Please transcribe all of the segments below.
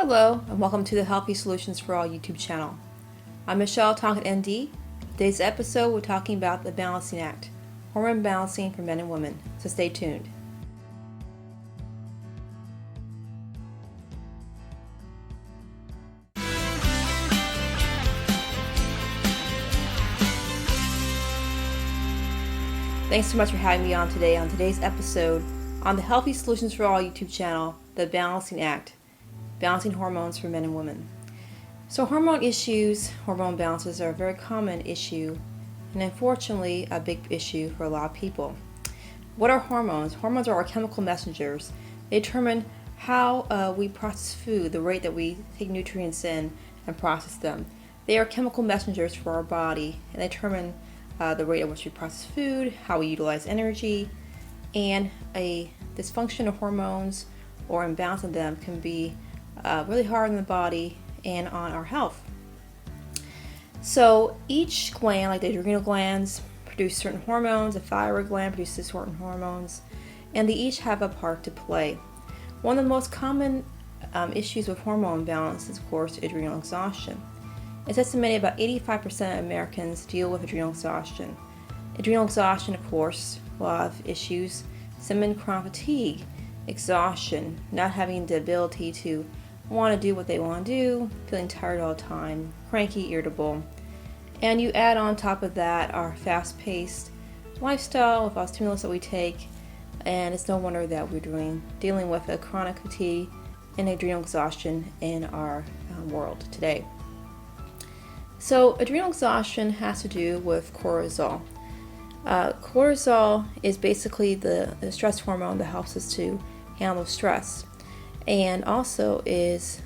Hello and welcome to the Healthy Solutions for All YouTube channel. I'm Michelle Tonkin, ND. Today's episode we're talking about the balancing act, hormone balancing for men and women, so stay tuned. Thanks so much for having me on today on today's episode on the Healthy Solutions for All YouTube channel, the balancing act, balancing hormones for men and women. So hormone issues, hormone balances are a very common issue and unfortunately a big issue for a lot of people. What are hormones? Hormones are our chemical messengers. They determine how we process food, the rate that we take nutrients in and process them. They are chemical messengers for our body and they determine the rate at which we process food, how we utilize energy, and a dysfunction of hormones or imbalance of them can be really hard on the body and on our health. So each gland, like the adrenal glands, produce certain hormones, the thyroid gland produces certain hormones, and they each have a part to play. One of the most common issues with hormone imbalance is, of course, adrenal exhaustion. It's estimated about 85% of Americans deal with adrenal exhaustion. Adrenal exhaustion, of course, will have issues, some chronic fatigue, exhaustion, not having the ability to want to do what they want to do, feeling tired all the time, cranky, irritable. And you add on top of that our fast-paced lifestyle with all the stimulus that we take, and it's no wonder that we're dealing with a chronic fatigue and adrenal exhaustion in our world today. So adrenal exhaustion has to do with cortisol. Cortisol is basically the stress hormone that helps us to handle stress, and also is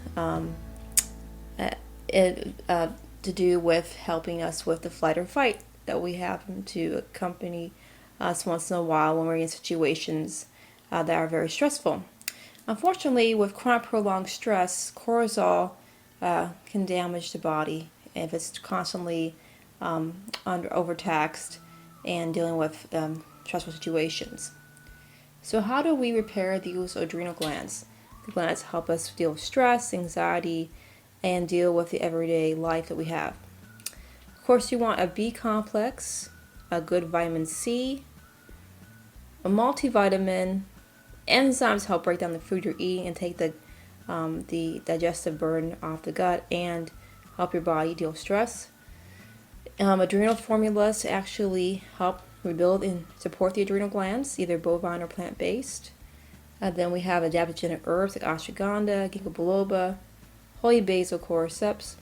to do with helping us with the flight or fight that we have to accompany us once in a while when we're in situations that are very stressful. Unfortunately, with chronic prolonged stress, cortisol can damage the body if it's constantly overtaxed and dealing with stressful situations. So how do we repair these adrenal glands? The glands help us deal with stress, anxiety, and deal with the everyday life that we have. Of course, you want a B complex, a good vitamin C, a multivitamin. Enzymes help break down the food you're eating and take the digestive burden off the gut and help your body deal with stress. Adrenal formulas actually help rebuild and support the adrenal glands, either bovine or plant-based. Then we have adaptogenic herbs like ashwagandha, ginkgo biloba, holy basil, cordyceps,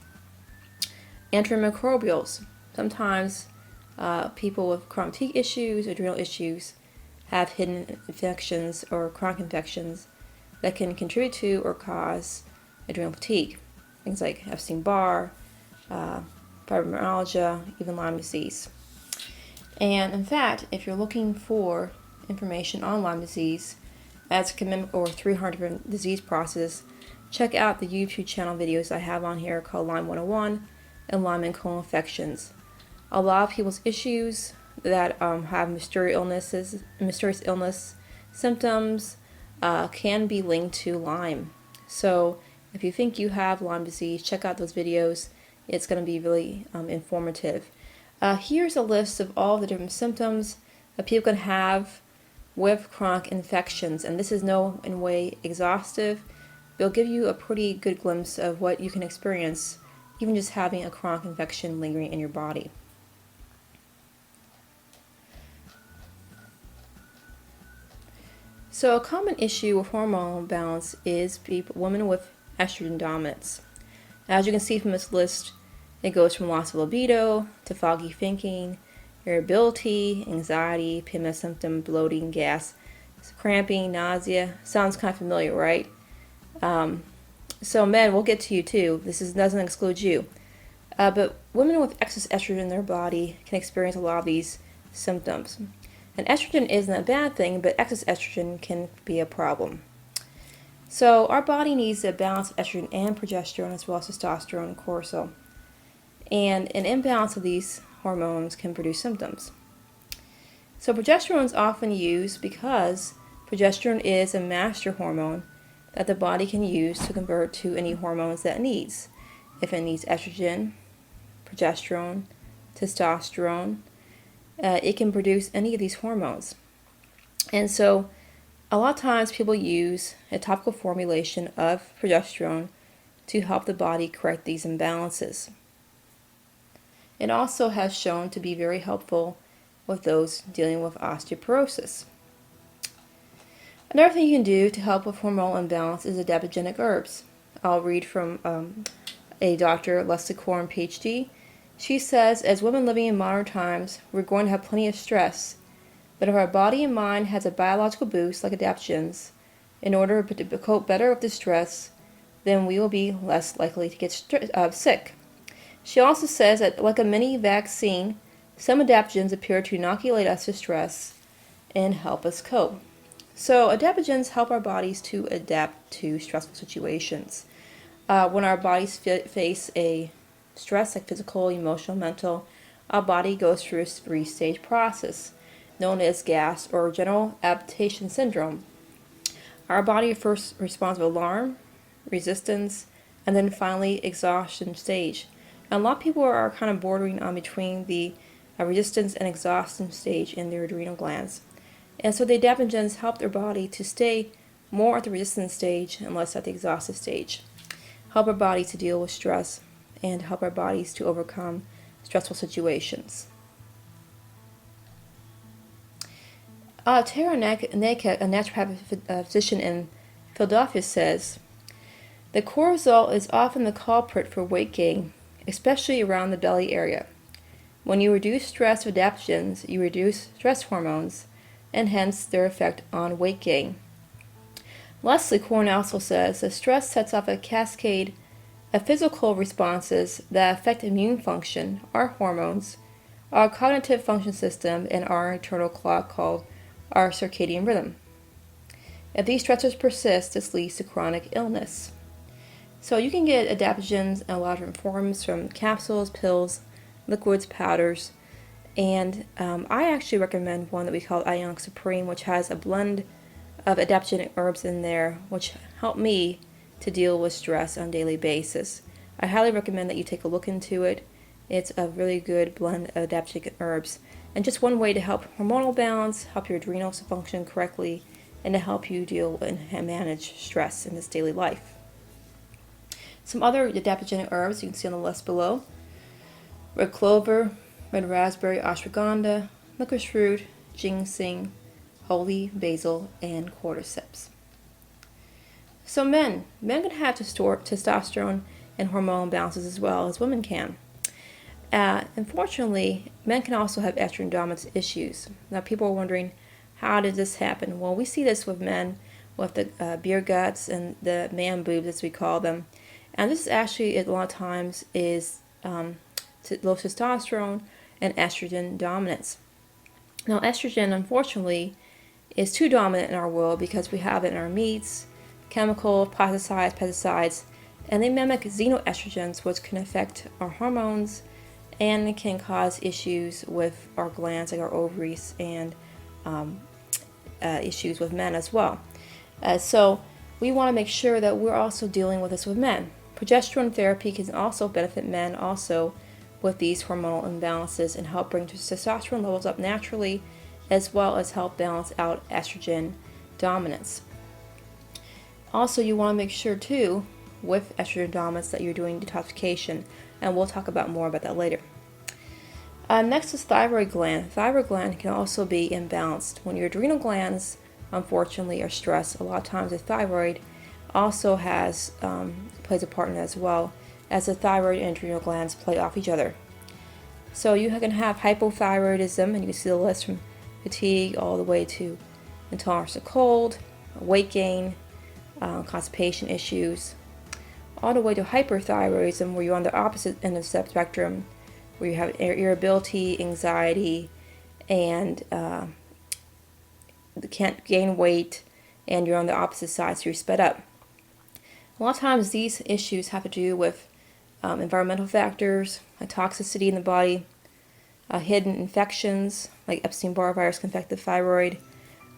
antimicrobials. Sometimes people with chronic fatigue issues, adrenal issues, have hidden infections or chronic infections that can contribute to or cause adrenal fatigue. Things like Epstein-Barr, fibromyalgia, even Lyme disease. And in fact, if you're looking for information on Lyme disease, as can mimic over 300 different disease processes, check out the YouTube channel videos I have on here called Lyme 101 and Lyme and co-infections. A lot of people's issues that have mysterious illness symptoms can be linked to Lyme. So if you think you have Lyme disease, check out those videos. It's going to be really informative. Here's a list of all the different symptoms that people can have with chronic infections, and this is no way exhaustive. It'll give you a pretty good glimpse of what you can experience even just having a chronic infection lingering in your body. So a common issue with hormone imbalance is women with estrogen dominance. As you can see from this list, it goes from loss of libido to foggy thinking, irritability, anxiety, PMS symptom, bloating, gas, cramping, nausea. Sounds kind of familiar, right? So men, we'll get to you too. Doesn't exclude you. But women with excess estrogen in their body can experience a lot of these symptoms. And estrogen isn't a bad thing, but excess estrogen can be a problem. So our body needs a balance of estrogen and progesterone as well as testosterone and cortisol. And an imbalance of these hormones can produce symptoms. So progesterone is often used because progesterone is a master hormone that the body can use to convert to any hormones that it needs. If it needs estrogen, progesterone, testosterone, it can produce any of these hormones. And so a lot of times people use a topical formulation of progesterone to help the body correct these imbalances. It also has shown to be very helpful with those dealing with osteoporosis. Another thing you can do to help with hormonal imbalance is adaptogenic herbs. I'll read from a Dr. Leslie Korn, PhD. She says, as women living in modern times, we're going to have plenty of stress. But if our body and mind has a biological boost like adaptogens, in order to cope better with the stress, then we will be less likely to get sick. She also says that, like a mini vaccine, some adaptogens appear to inoculate us to stress and help us cope. So adaptogens help our bodies to adapt to stressful situations. When our bodies face a stress like physical, emotional, mental, our body goes through a 3-stage process known as GAS, or General Adaptation Syndrome. Our body first responds with alarm, resistance, and then finally exhaustion stage. And a lot of people are kind of bordering on between the resistance and exhaustion stage in their adrenal glands. And so the adaptogens help their body to stay more at the resistance stage and less at the exhaustive stage. Help our body to deal with stress and help our bodies to overcome stressful situations. Tara Naked, a naturopathic physician in Philadelphia, says, the cortisol is often the culprit for weight gain, especially around the belly area. When you reduce stress with adaptogens, you reduce stress hormones, and hence their effect on weight gain. Leslie Korn also says that stress sets off a cascade of physical responses that affect immune function, our hormones, our cognitive function system, and our internal clock called our circadian rhythm. If these stressors persist, this leads to chronic illness. So you can get adaptogens in a lot of different forms, from capsules, pills, liquids, powders, and I actually recommend one that we call Ionic Supreme, which has a blend of adaptogenic herbs in there, which help me to deal with stress on a daily basis. I highly recommend that you take a look into it. It's a really good blend of adaptogenic herbs, and just one way to help hormonal balance, help your adrenals function correctly, and to help you deal and manage stress in this daily life. Some other adaptogenic herbs you can see on the list below: red clover, red raspberry, ashwagandha, licorice root, ginseng, holy basil, and cordyceps. So men can have testosterone and hormonal imbalances as well as women can. Unfortunately, men can also have estrogen dominance issues. Now, people are wondering, how did this happen? Well, we see this with men with the beer guts and the man boobs, as we call them. And this actually, a lot of times, is low testosterone and estrogen dominance. Now, estrogen, unfortunately, is too dominant in our world because we have it in our meats, chemical, pesticides, and they mimic xenoestrogens, which can affect our hormones and can cause issues with our glands, like our ovaries, and issues with men as well. So we want to make sure that we're also dealing with this with men. Progesterone therapy can also benefit men also with these hormonal imbalances and help bring testosterone levels up naturally, as well as help balance out estrogen dominance. Also, you want to make sure too, with estrogen dominance, that you're doing detoxification, and we'll talk about more about that later. Next is thyroid gland. Thyroid gland can also be imbalanced. When your adrenal glands, unfortunately, are stressed, a lot of times the thyroid also plays a part in it as well, as the thyroid and adrenal glands play off each other. So you can have hypothyroidism, and you can see the list from fatigue all the way to intolerance to cold, weight gain, constipation issues, all the way to hyperthyroidism, where you're on the opposite end of the spectrum, where you have irritability, anxiety, and can't gain weight, and you're on the opposite side, so you're sped up. A lot of times these issues have to do with environmental factors, like toxicity in the body, hidden infections, like Epstein-Barr virus can affect the thyroid,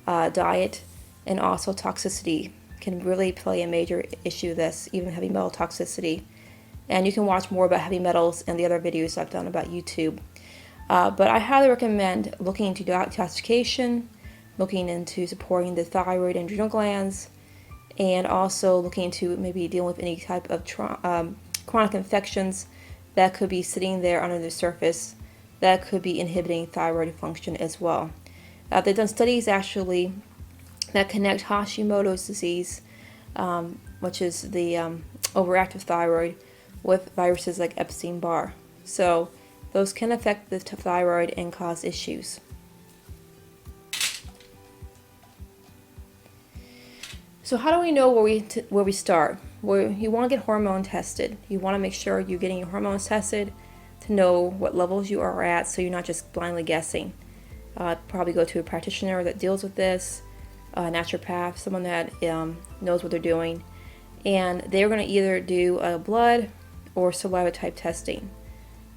diet, and also toxicity can really play a major issue with this, even heavy metal toxicity. And you can watch more about heavy metals in the other videos I've done about YouTube. But I highly recommend looking into detoxification, looking into supporting the thyroid and adrenal glands, and also looking into maybe dealing with any type of chronic infections that could be sitting there under the surface that could be inhibiting thyroid function as well. They've done studies actually that connect Hashimoto's disease, which is the overactive thyroid, with viruses like Epstein-Barr. So those can affect the thyroid and cause issues. So how do we know where we start? Well, you want to get hormone tested. You want to make sure you're getting your hormones tested to know what levels you are at, so you're not just blindly guessing. Probably go to a practitioner that deals with this, a naturopath, someone that knows what they're doing, and they're going to either do a blood or saliva type testing.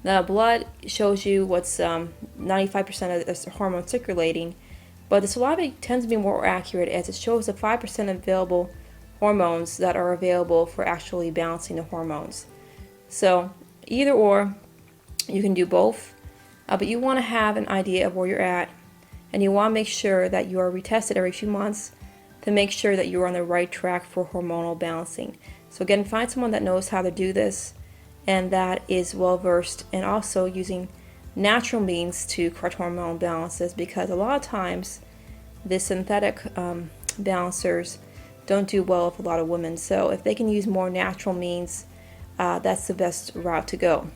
Now, blood shows you what's 95% of the hormone circulating, but the saliva tends to be more accurate as it shows the 5% available hormones that are available for actually balancing the hormones. So either or, you can do both, but you want to have an idea of where you're at, and you want to make sure that you are retested every few months to make sure that you're on the right track for hormonal balancing. So again, find someone that knows how to do this and that is well versed and also using natural means to correct hormone imbalances, because a lot of times the synthetic balancers don't do well with a lot of women. So if they can use more natural means, that's the best route to go.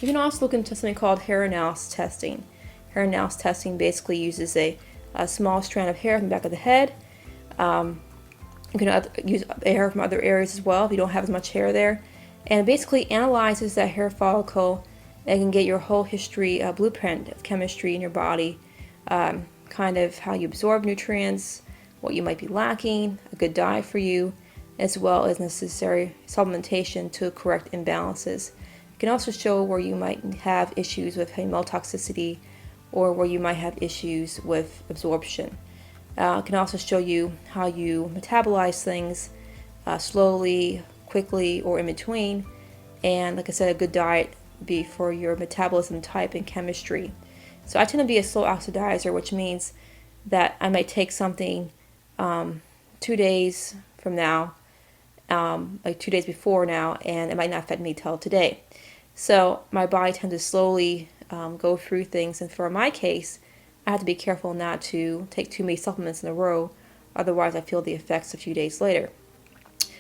You can also look into something called hair analysis testing. Hair analysis testing basically uses a small strand of hair from the back of the head. You can use hair from other areas as well if you don't have as much hair there. And it basically analyzes that hair follicle and can get your whole history, blueprint of chemistry in your body, kind of how you absorb nutrients, what you might be lacking, a good diet for you, as well as necessary supplementation to correct imbalances. It can also show where you might have issues with heavy metal toxicity or where you might have issues with absorption. It can also show you how you metabolize things slowly, quickly, or in between. And like I said, a good diet be for your metabolism type and chemistry. So I tend to be a slow oxidizer, which means that I might take something 2 days from now, like 2 days before now, and it might not affect me till today. So my body tends to slowly go through things, and for my case, I have to be careful not to take too many supplements in a row, otherwise I feel the effects a few days later.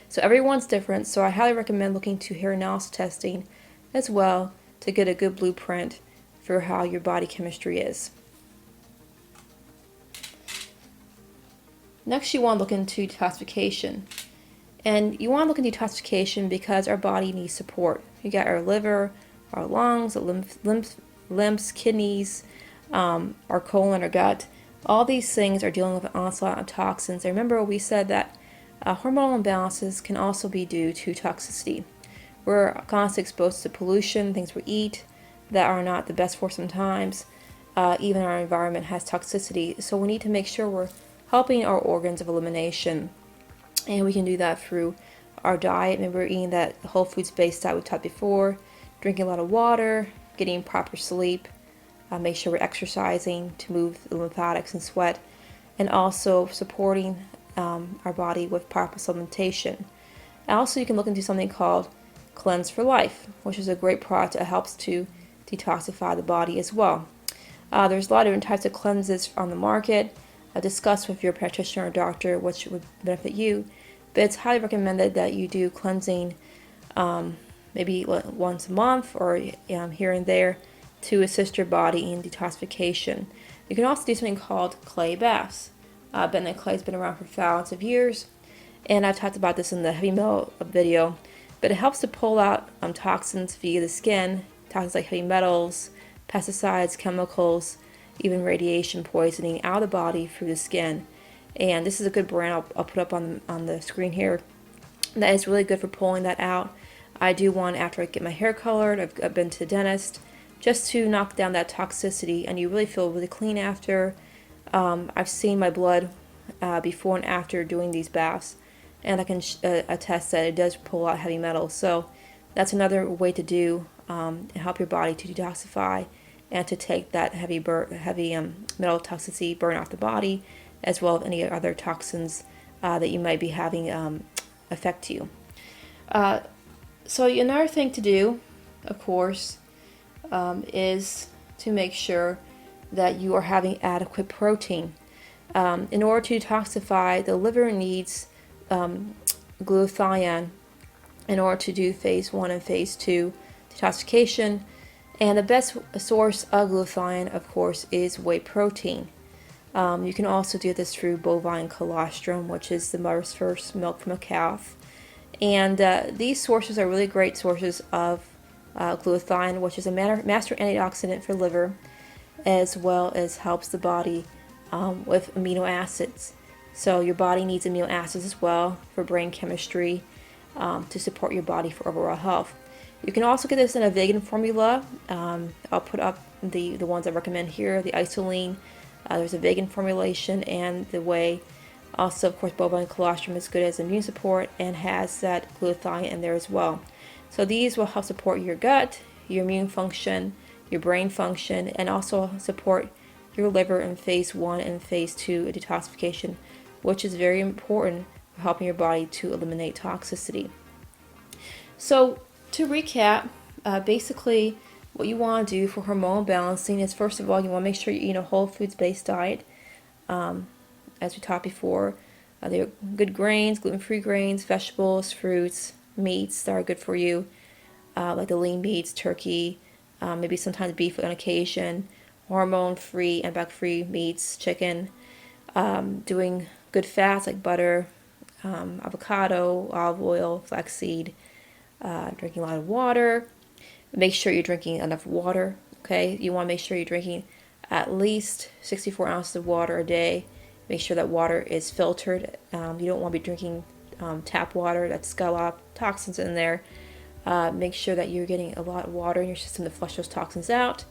So everyone's different, so I highly recommend looking to hair analysis testing as well to get a good blueprint for how your body chemistry is. Next, you want to look into detoxification. And you want to look into detoxification because our body needs support. You got our liver, our lungs, our lymph, kidneys, our colon, our gut. All these things are dealing with an onslaught of toxins. And remember, we said that hormonal imbalances can also be due to toxicity. We're constantly exposed to pollution, things we eat that are not the best for sometimes. Even our environment has toxicity. So we need to make sure we're helping our organs of elimination. And we can do that through our diet. Remember, eating that whole foods-based diet we talked before, drinking a lot of water, getting proper sleep, make sure we're exercising to move the lymphatics and sweat, and also supporting our body with proper supplementation. Also, you can look into something called Cleanse for Life, which is a great product that helps to detoxify the body as well. There's a lot of different types of cleanses on the market. Discuss with your practitioner or doctor which would benefit you, but it's highly recommended that you do cleansing maybe once a month or here and there to assist your body in detoxification. You can also do something called clay baths. Bentonite clay has been around for thousands of years, and I've talked about this in the heavy metal video, but it helps to pull out toxins via the skin, toxins like heavy metals, pesticides, chemicals, even radiation poisoning out of the body through the skin. And this is a good brand I'll put up on the screen here that is really good for pulling that out. I do one after I get my hair colored. I've been to the dentist just to knock down that toxicity, and you really feel really clean after. I've seen my blood before and after doing these baths, and I can attest that it does pull out heavy metals. So that's another way to do and help your body to detoxify and to take that heavy metal toxicity burn off the body, as well as any other toxins that you might be having affect you. So another thing to do, of course, is to make sure that you are having adequate protein. In order to detoxify, the liver needs glutathione in order to do phase 1 and phase 2 detoxification. And the best source of glutathione, of course, is whey protein. You can also do this through bovine colostrum, which is the mother's first milk from a calf. And these sources are really great sources of glutathione, which is a master antioxidant for liver, as well as helps the body with amino acids. So your body needs amino acids as well for brain chemistry to support your body for overall health. You can also get this in a vegan formula. I'll put up the ones I recommend here, the IsaLean. There's a vegan formulation, and the Whey. Also, of course, bovine colostrum is good as immune support and has that glutathione in there as well. So these will help support your gut, your immune function, your brain function, and also support your liver in phase 1 and phase 2 detoxification, which is very important for helping your body to eliminate toxicity. So to recap, basically what you want to do for hormonal balancing is, first of all, you want to make sure you eat a whole foods based diet. As we talked before, they're good grains, gluten-free grains, vegetables, fruits, meats that are good for you, like the lean meats, turkey, maybe sometimes beef on occasion, hormone-free, antibiotic-free meats, chicken, doing good fats like butter, avocado, olive oil, flaxseed, drinking a lot of water. Make sure you're drinking enough water, okay? You want to make sure you're drinking at least 64 ounces of water a day. Make sure that water is filtered. You don't want to be drinking tap water that's got a lot of toxins in there. Make sure that you're getting a lot of water in your system to flush those toxins out.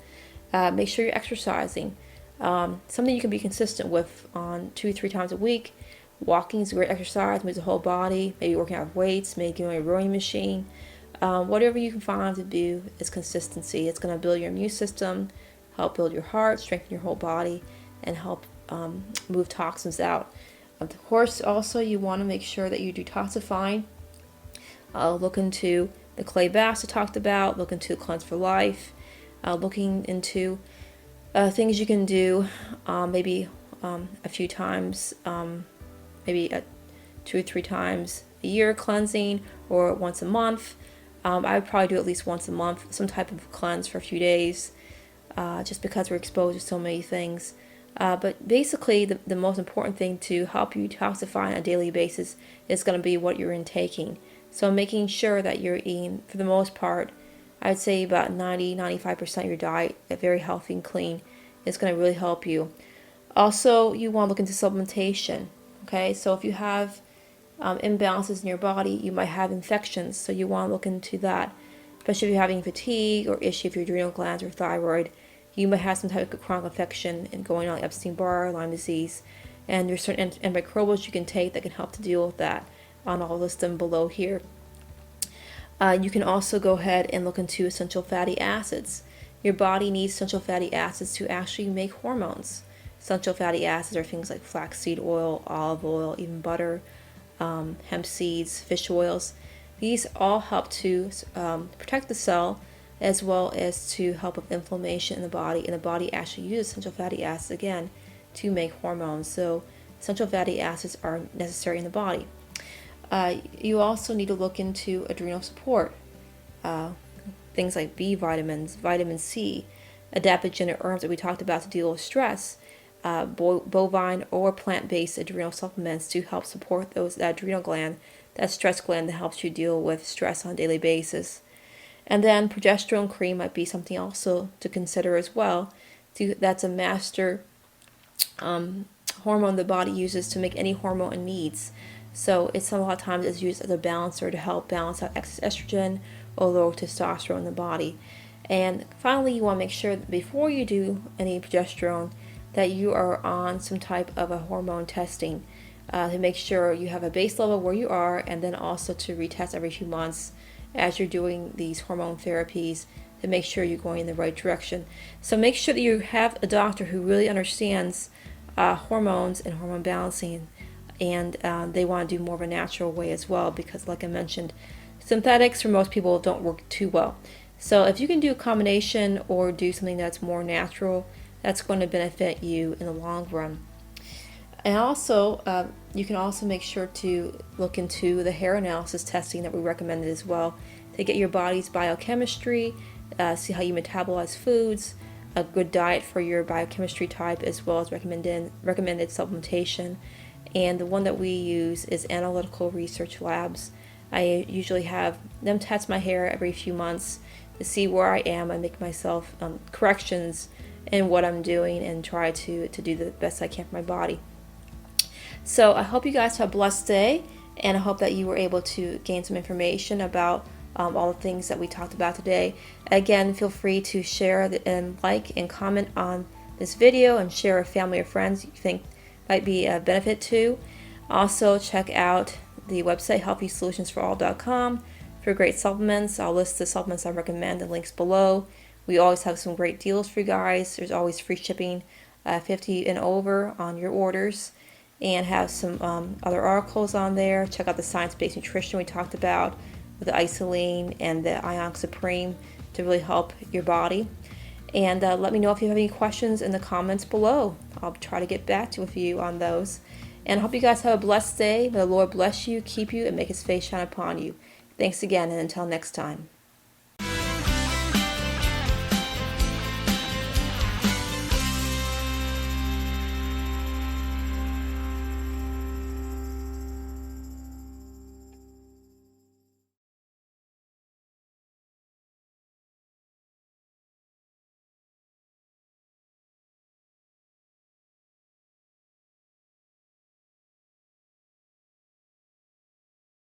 Make sure you're exercising. Something you can be consistent with on 2-3 times a week. Walking is a great exercise, moves the whole body. Maybe working out with weights, maybe doing a rowing machine. Whatever you can find to do is consistency. It's going to build your immune system, help build your heart, strengthen your whole body, and help move toxins out. Of course, also you want to make sure that you're detoxifying. Look into the clay baths I talked about. Look into Cleanse for Life. Looking into things you can do, maybe a few times, maybe 2 or 3 times a year cleansing, or once a month. I would probably do at least once a month, some type of cleanse for a few days, just because we're exposed to so many things. But basically, the most important thing to help you detoxify on a daily basis is going to be what you're intaking. So making sure that you're eating, for the most part, I'd say about 90-95% of your diet, very healthy and clean, is going to really help you. Also, you want to look into supplementation. Okay, so if you have imbalances in your body, you might have infections, so you want to look into that. Especially if you're having fatigue or issue with your adrenal glands or thyroid, you might have some type of chronic infection and going on, like Epstein-Barr, Lyme disease, and there's certain antimicrobials you can take that can help to deal with that. I'll list them below here. You can also go ahead and look into essential fatty acids. Your body needs essential fatty acids to actually make hormones. Essential fatty acids are things like flaxseed oil, olive oil, even butter, hemp seeds, fish oils. These all help to protect the cell, as well as to help with inflammation in the body. And the body actually uses essential fatty acids again to make hormones. So essential fatty acids are necessary in the body. You also need to look into adrenal support. Things like B vitamins, vitamin C, adaptogen herbs that we talked about to deal with stress, bovine or plant-based adrenal supplements to help support that adrenal gland, that stress gland that helps you deal with stress on a daily basis. And then progesterone cream might be something also to consider as well. That's a master hormone the body uses to make any hormone it needs. So it's a lot of times it's used as a balancer to help balance out excess estrogen or low testosterone in the body. And finally, you want to make sure that before you do any progesterone, that you are on some type of a hormone testing to make sure you have a base level where you are, and then also to retest every few months as you're doing these hormone therapies to make sure you're going in the right direction. So make sure that you have a doctor who really understands hormones and hormone balancing, and they want to do more of a natural way as well, because like I mentioned, synthetics for most people don't work too well. So if you can do a combination or do something that's more natural, that's going to benefit you in the long run. And also, you can also make sure to look into the hair analysis testing that we recommended as well, to get your body's biochemistry, see how you metabolize foods, a good diet for your biochemistry type, as well as recommended supplementation. And the one that we use is Analytical Research Labs. I usually have them test my hair every few months to see where I am. I make myself corrections in what I'm doing and try to do the best I can for my body. So I hope you guys have a blessed day, and I hope that you were able to gain some information about all the things that we talked about today. Again, feel free to share and like and comment on this video, and share with family or friends you think might be a benefit to. Also, check out the website healthysolutionsforall.com for great supplements. I'll list the supplements I recommend in links below. We always have some great deals for you guys. There's always free shipping, 50 and over on your orders, and have some other articles on there. Check out the science-based nutrition we talked about with the IsaLean and the Ion Supreme to really help your body. And let me know if you have any questions in the comments below. I'll try to get back to you on those. And I hope you guys have a blessed day. May the Lord bless you, keep you, and make His face shine upon you. Thanks again, and until next time.